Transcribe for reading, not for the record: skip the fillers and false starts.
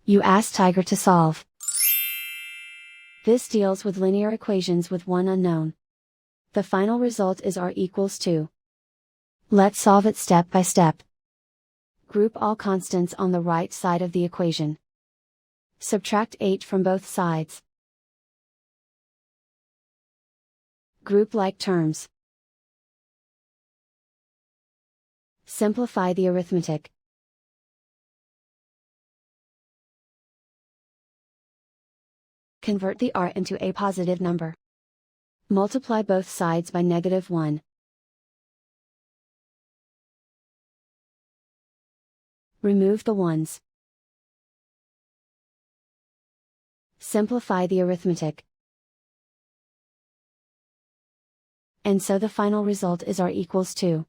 You ask Tiger to solve. This deals with linear equations with one unknown. The final result is r equals 2. Let's solve it step by step. Group all constants on the right side of the equation. Subtract 8 from both sides. Group like terms. Simplify the arithmetic. Convert the r into a positive number. Multiply both sides by -1. Remove the ones. Simplify the arithmetic. And so the final result is r equals 2.